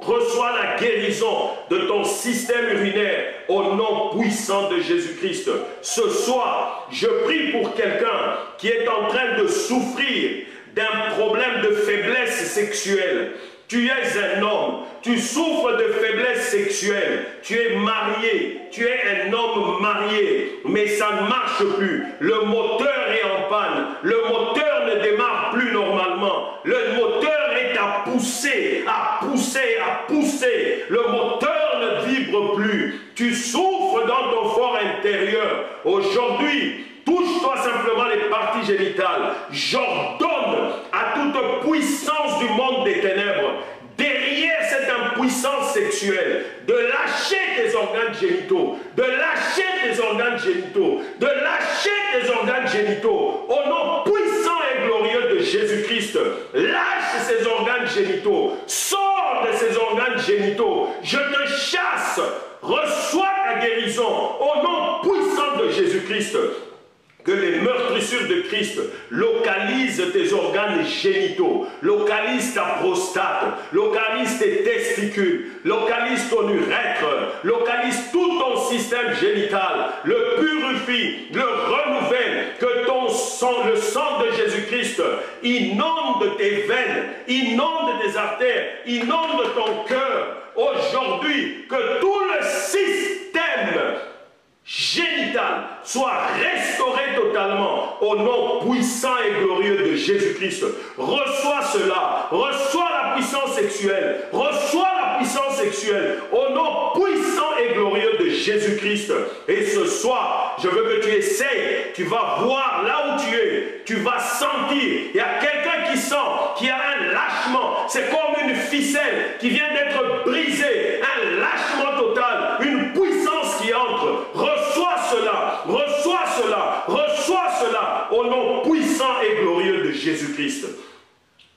Reçois la guérison de ton système urinaire au nom puissant de Jésus-Christ. Ce soir, je prie pour quelqu'un qui est en train de souffrir d'un problème de faiblesse sexuelle. Tu es un homme, tu souffres de faiblesse sexuelle, tu es marié, tu es un homme marié, mais ça ne marche plus. Le moteur est en panne, le moteur ne démarre plus normalement, le moteur est à pousser, le moteur ne vibre plus. Tu souffres dans ton fort intérieur. Aujourd'hui, touche-toi simplement les parties génitales. J'ordonne à toute puissance du monde des ténèbres, derrière cette impuissance sexuelle, de lâcher tes organes génitaux, de lâcher tes organes génitaux, de lâcher tes organes génitaux, au nom puissant et glorieux de Jésus-Christ. Lâche ces organes génitaux, sors de ces organes génitaux, je te chasse, reçois ta guérison, au nom puissant de Jésus-Christ. Que les meurtrissures de Christ localisent tes organes génitaux, localisent ta prostate, localisent tes testicules, localisent ton urètre, localisent tout ton système génital, le purifie, le renouvelle, que ton sang, le sang de Jésus-Christ inonde tes veines, inonde tes artères, inonde ton cœur. Aujourd'hui, que tout le système génital soit restauré totalement au nom puissant et glorieux de Jésus-Christ. Reçois cela, reçois la puissance sexuelle, reçois la puissance sexuelle au nom puissant et glorieux de Jésus-Christ. Et ce soir, je veux que tu essayes, tu vas voir là où tu es, tu vas sentir, il y a quelqu'un qui sent, qui a un lâchement, c'est comme une ficelle qui vient d'être brisée, un lâchement total, une puissance qui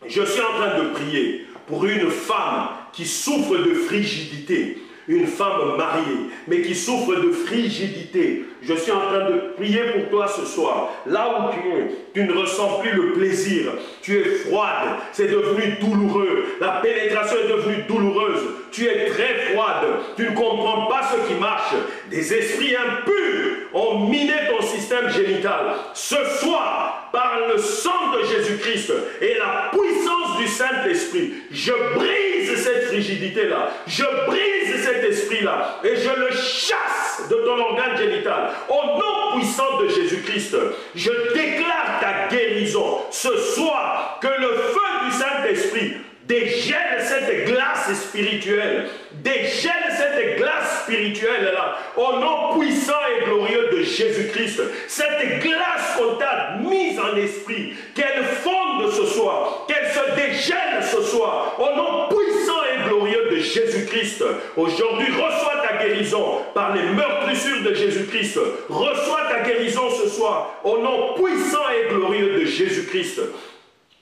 Je suis en train de prier pour une femme qui souffre de frigidité. Une femme mariée, mais qui souffre de frigidité. Je suis en train de prier pour toi ce soir. Là où tu es, tu ne ressens plus le plaisir. Tu es froide, c'est devenu douloureux. La pénétration est devenue douloureuse. Tu es très froide, tu ne comprends pas ce qui marche. Des esprits impurs ont miné ton système génital. Ce soir, par le sang de Jésus-Christ et la puissance du Saint-Esprit, je brise cette frigidité-là. Je brise cet esprit-là et je le chasse de ton organe génital. Au nom puissant de Jésus-Christ, je déclare ta guérison. Ce soir, que le feu du Saint-Esprit dégèle cette glace spirituelle. Dégèle cette glace spirituelle-là. Au nom puissant et glorieux de Jésus-Christ. Cette glace qu'on t'a mise en esprit, qu'elle fonde ce soir, qu'elle se dégèle ce soir. Au nom puissant et glorieux de Jésus-Christ. Aujourd'hui, reçois ta guérison par les meurtrissures de Jésus-Christ. Reçois ta guérison ce soir. Au nom puissant et glorieux de Jésus-Christ.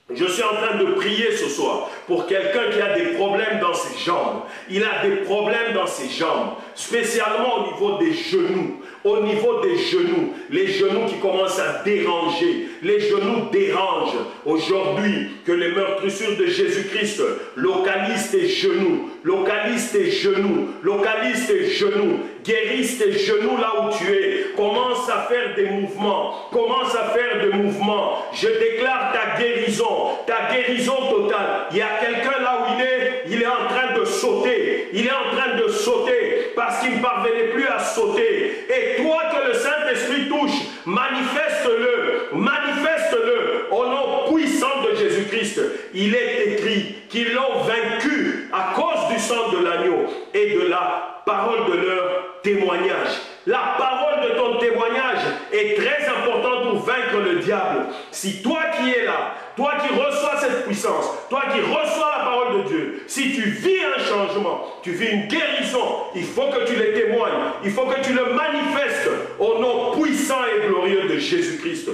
Je suis en train de prier ce soir pour quelqu'un qui a des problèmes dans ses jambes. Il a des problèmes dans ses jambes, spécialement au niveau des genoux. Au niveau des genoux, les genoux qui commencent à déranger, les genoux dérangent. Aujourd'hui, que les meurtrissures de Jésus-Christ localisent tes genoux, localisent tes genoux, localisent tes genoux, guérissent tes genoux là où tu es. Commence à faire des mouvements, commence à faire des mouvements. Je déclare ta guérison totale. Il y a quelqu'un là où il est en train de sauter. Il est en train de sauter parce qu'il ne parvenait plus à sauter. Et toi que le Saint-Esprit touche, manifeste-le, manifeste-le au nom puissant de Jésus-Christ. Il est écrit qu'ils l'ont vaincu à cause du sang de l'agneau et de la parole de leur témoignage. La parole de ton témoignage est très importante pour vaincre le diable. Si toi qui es là, toi qui reçois cette puissance, toi qui reçois la parole de Dieu, si tu vis un changement, tu vis une guérison, il faut que tu le témoignes, il faut que tu le manifestes au nom puissant et glorieux de Jésus-Christ.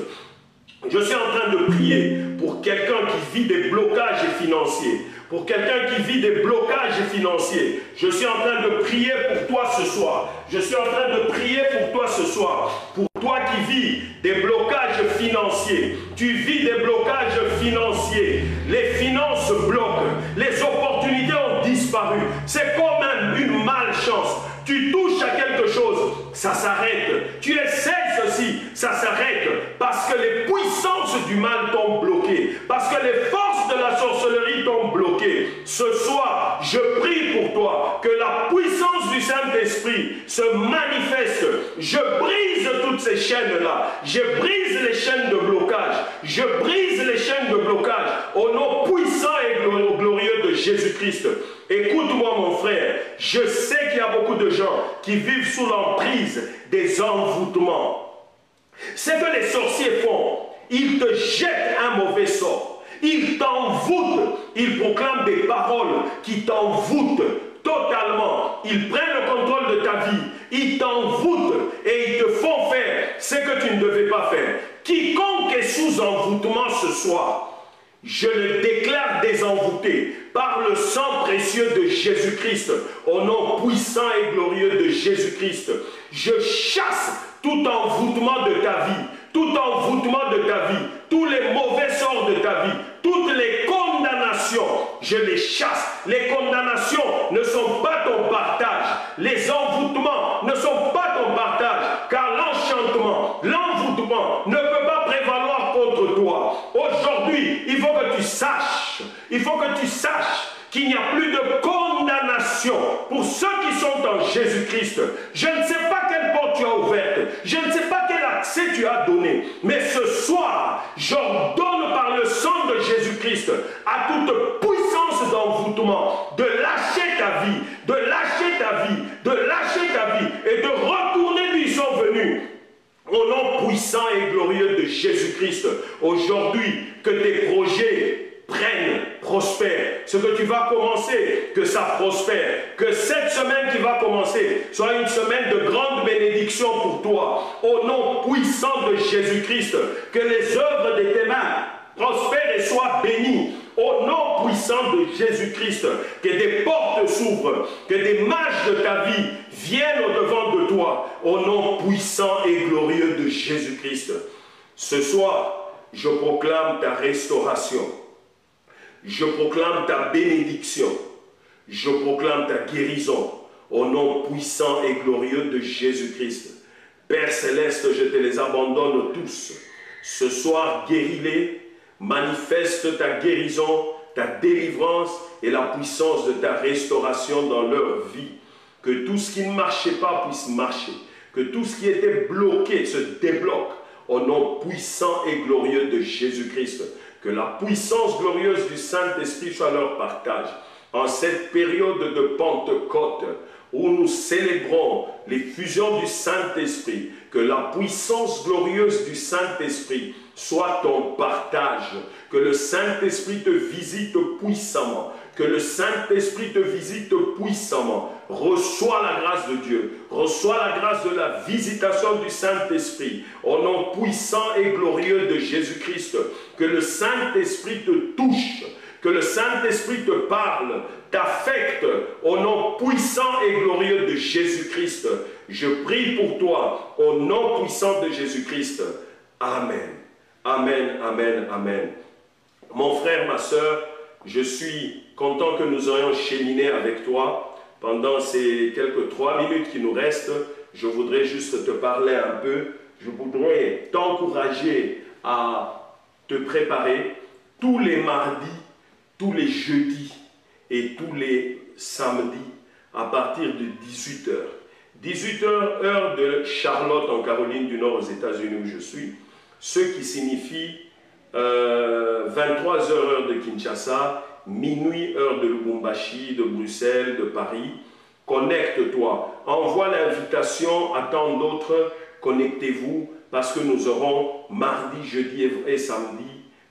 Je suis en train de prier pour quelqu'un qui vit des blocages financiers. Pour quelqu'un qui vit des blocages financiers, je suis en train de prier pour toi ce soir. Je suis en train de prier pour toi ce soir. Pour toi qui vis des blocages financiers, tu vis des blocages financiers. Les finances bloquent, les opportunités ont disparu. C'est quand même une malchance. Tu touches à quelque chose, ça s'arrête. Tu essaies ceci, ça s'arrête. Parce que les puissances du mal t'ont bloqué. Parce que les forces de la sorcellerie t'ont bloqué. Ce soir, je prie pour toi que la puissance du Saint-Esprit se manifeste. Je brise toutes ces chaînes-là. Je brise les chaînes de blocage. Je brise les chaînes de blocage au nom puissant et glorieux de Jésus-Christ. Écoute-moi mon frère, je sais qu'il y a beaucoup de gens qui vivent sous l'emprise des envoûtements. Ce que les sorciers font, ils te jettent un mauvais sort. Ils t'envoûtent, ils proclament des paroles qui t'envoûtent totalement. Ils prennent le contrôle de ta vie, ils t'envoûtent et ils te font faire ce que tu ne devais pas faire. Quiconque est sous envoûtement ce soir, je le déclare désenvoûté par le sang précieux de Jésus-Christ, au nom puissant et glorieux de Jésus-Christ. Je chasse tout envoûtement de ta vie, tout envoûtement de ta vie, tous les mauvais sorts de ta vie, toutes les condamnations, je les chasse. Les condamnations ne sont pas ton partage, les envoûtements ne sont pas ton partage, car l'enchantement, l'envoûtement ne peut pas prévaloir contre toi. Aujourd'hui, il faut que tu saches qu'il n'y a plus de condamnation pour ceux qui sont en Jésus-Christ. Je ne sais pas quelle porte tu as ouverte, je ne sais pas quel accès tu as donné, mais ce soir, j'ordonne par le sang de Jésus-Christ à toute puissance d'envoûtement de lâcher ta vie, de lâcher ta vie, de lâcher ta vie et de retourner d'où ils sont venus. Au nom puissant et glorieux de Jésus-Christ, aujourd'hui, que tes projets prennent, prospèrent. Ce que tu vas commencer, que ça prospère. Que cette semaine qui va commencer soit une semaine de grande bénédiction pour toi. Au nom puissant de Jésus-Christ, que les œuvres de tes mains prospère et sois béni. Au nom puissant de Jésus-Christ, que des portes s'ouvrent, que des marches de ta vie viennent au-devant de toi, au nom puissant et glorieux de Jésus-Christ. Ce soir, je proclame ta restauration. Je proclame ta bénédiction. Je proclame ta guérison au nom puissant et glorieux de Jésus-Christ. Père Céleste, je te les abandonne tous. Ce soir, guéris-les, manifeste ta guérison, ta délivrance et la puissance de ta restauration dans leur vie. Que tout ce qui ne marchait pas puisse marcher. Que tout ce qui était bloqué se débloque au nom puissant et glorieux de Jésus-Christ. Que la puissance glorieuse du Saint-Esprit soit leur partage. En cette période de Pentecôte, où nous célébrons l'effusion du Saint-Esprit, que la puissance glorieuse du Saint-Esprit soit ton partage, que le Saint-Esprit te visite puissamment, que le Saint-Esprit te visite puissamment. Reçois la grâce de Dieu, reçois la grâce de la visitation du Saint-Esprit, au nom puissant et glorieux de Jésus-Christ, que le Saint-Esprit te touche, que le Saint-Esprit te parle, t'affecte au nom puissant et glorieux de Jésus-Christ. Je prie pour toi au nom puissant de Jésus-Christ. Amen. Amen, amen, amen. Mon frère, ma soeur, je suis content que nous ayons cheminé avec toi pendant ces quelques 3 minutes qui nous restent. Je voudrais juste te parler un peu. Je voudrais t'encourager à te préparer tous les mardis, tous les jeudis et tous les samedis à partir de 18 h. 18 h, heure de Charlotte en Caroline du Nord aux États-Unis où je suis, ce qui signifie 23 h, heure de Kinshasa, minuit, heure de Lubumbashi, de Bruxelles, de Paris. Connecte-toi, envoie l'invitation à tant d'autres, connectez-vous parce que nous aurons mardi, jeudi et samedi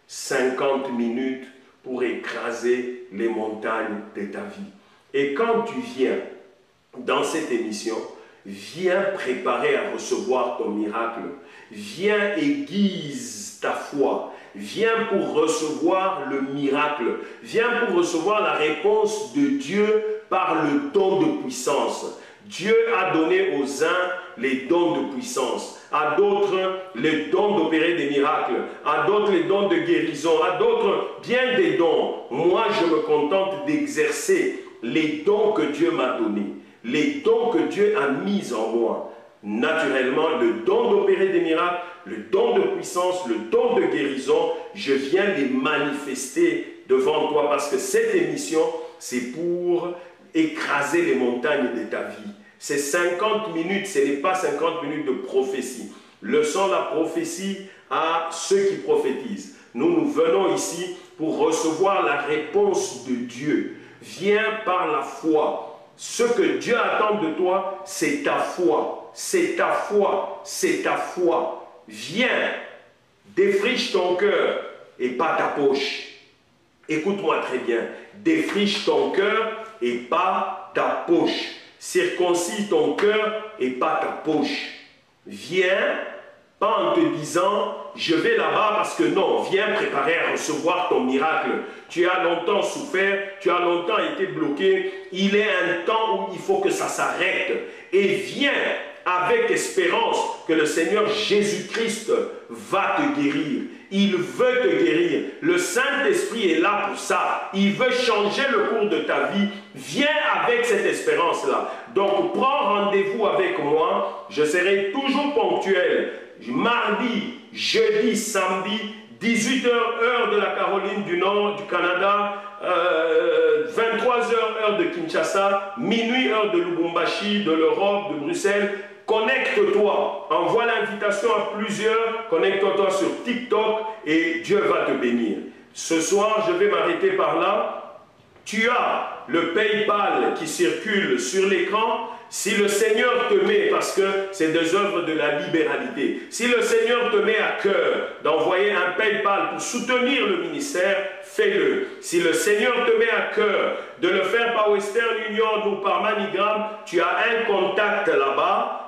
50 minutes pour écraser les montagnes de ta vie. Et quand tu viens dans cette émission, viens préparer à recevoir ton miracle. Viens aiguise ta foi. Viens pour recevoir le miracle. Viens pour recevoir la réponse de Dieu par le don de puissance. Dieu a donné aux uns les dons de puissance, à d'autres les dons d'opérer des miracles, à d'autres les dons de guérison, à d'autres bien des dons. Moi, je me contente d'exercer les dons que Dieu m'a donnés, les dons que Dieu a mis en moi. Naturellement, le don d'opérer des miracles, le don de puissance, le don de guérison, je viens les manifester devant toi parce que cette émission, c'est pour écraser les montagnes de ta vie. C'est 50 minutes, ce n'est pas 50 minutes de prophétie. Leçon la prophétie à ceux qui prophétisent. Nous venons ici pour recevoir la réponse de Dieu. Viens par la foi. Ce que Dieu attend de toi, c'est ta foi. C'est ta foi. C'est ta foi. Viens, défriche ton cœur et pas ta poche. Écoute-moi très bien. Défriche ton cœur et pas ta poche. Circoncis ton cœur et pas ta poche. Viens, pas en te disant, je vais là-bas parce que non, viens préparer à recevoir ton miracle. Tu as longtemps souffert, tu as longtemps été bloqué. Il est un temps où il faut que ça s'arrête. Et viens avec espérance que le Seigneur Jésus-Christ va te guérir. Il veut te guérir. Le Saint-Esprit est là pour ça. Il veut changer le cours de ta vie. Viens avec cette espérance-là. Donc, prends rendez-vous avec moi. Je serai toujours ponctuel. Mardi, jeudi, samedi, 18 h, heure de la Caroline du Nord, du Canada, 23 h, heure de Kinshasa, minuit, heure de Lubumbashi, de l'Europe, de Bruxelles. Connecte-toi, envoie l'invitation à plusieurs, connecte-toi sur TikTok et Dieu va te bénir. Ce soir, je vais m'arrêter par là. Tu as le PayPal qui circule sur l'écran. Si le Seigneur te met, parce que c'est des œuvres de la libéralité, si le Seigneur te met à cœur d'envoyer un PayPal pour soutenir le ministère, fais-le. Si le Seigneur te met à cœur de le faire par Western Union ou par MoneyGram, tu as un contact là-bas.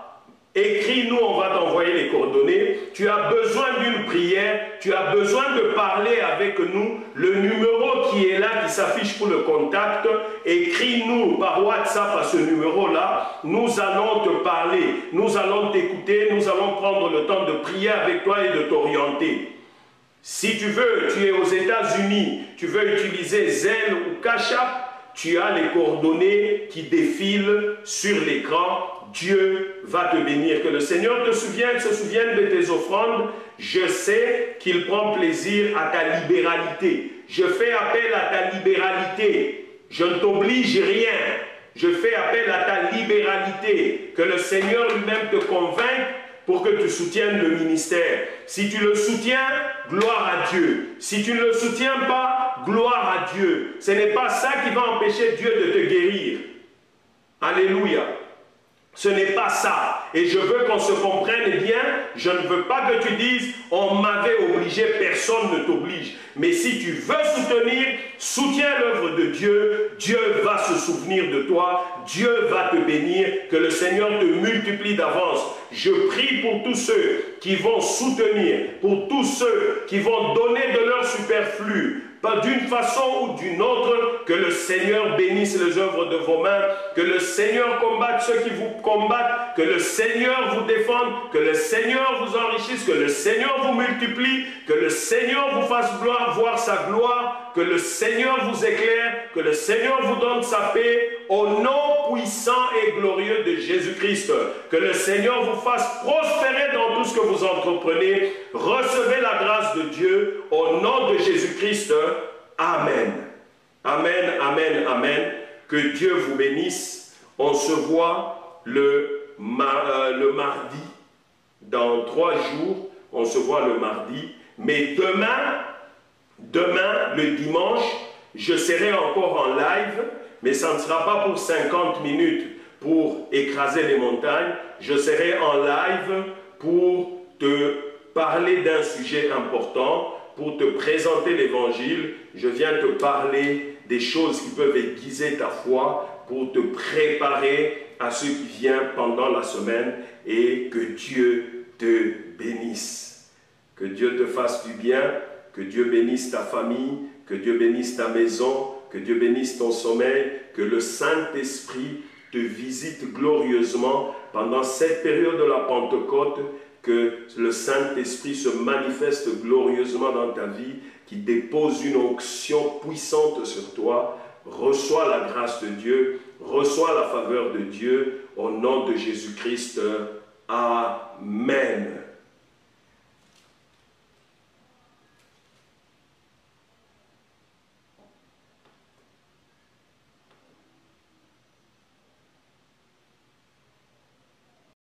Écris-nous, on va t'envoyer les coordonnées. Tu as besoin d'une prière, tu as besoin de parler avec nous. Le numéro qui est là, qui s'affiche pour le contact, écris-nous par WhatsApp à ce numéro-là. Nous allons te parler, nous allons t'écouter, nous allons prendre le temps de prier avec toi et de t'orienter. Si tu veux, tu es aux États-Unis, tu veux utiliser Zelle ou Cash App, tu as les coordonnées qui défilent sur l'écran. Dieu va te bénir. Que le Seigneur se souvienne de tes offrandes. Je sais qu'il prend plaisir à ta libéralité. Je fais appel à ta libéralité. Je ne t'oblige rien. Je fais appel à ta libéralité. Que le Seigneur lui-même te convainque pour que tu soutiennes le ministère. Si tu le soutiens, gloire à Dieu. Si tu ne le soutiens pas, gloire à Dieu. Ce n'est pas ça qui va empêcher Dieu de te guérir. Alléluia. Ce n'est pas ça. Et je veux qu'on se comprenne bien. Je ne veux pas que tu dises, on m'avait obligé, personne ne t'oblige. Mais si tu veux soutenir, soutiens l'œuvre de Dieu. Dieu va se souvenir de toi. Dieu va te bénir. Que le Seigneur te multiplie d'avance. Je prie pour tous ceux qui vont soutenir, pour tous ceux qui vont donner de leur superflu, pas d'une façon ou d'une autre, que le Seigneur bénisse les œuvres de vos mains, que le Seigneur combatte ceux qui vous combattent, que le Seigneur vous défende, que le Seigneur vous enrichisse, que le Seigneur vous multiplie, que le Seigneur vous fasse voir sa gloire, que le Seigneur vous éclaire, que le Seigneur vous donne sa paix, au nom puissant et glorieux de Jésus-Christ. Que le Seigneur vous fasse prospérer dans tout ce que vous entreprenez. Recevez la grâce de Dieu au nom de Jésus-Christ. Amen. Amen, amen, amen. Que Dieu vous bénisse. On se voit le mardi. Dans 3 jours, on se voit le mardi. Mais demain, le dimanche, je serai encore en live, mais ça ne sera pas pour 50 minutes pour écraser les montagnes. Je serai en live pour te parler d'un sujet important, pour te présenter l'évangile. Je viens te parler des choses qui peuvent aiguiser ta foi pour te préparer à ce qui vient pendant la semaine et que Dieu te bénisse. Que Dieu te fasse du bien, que Dieu bénisse ta famille, que Dieu bénisse ta maison, que Dieu bénisse ton sommeil, que le Saint-Esprit te visite glorieusement pendant cette période de la Pentecôte, que le Saint-Esprit se manifeste glorieusement dans ta vie, qui dépose une onction puissante sur toi. Reçois la grâce de Dieu, reçois la faveur de Dieu, au nom de Jésus-Christ. Amen.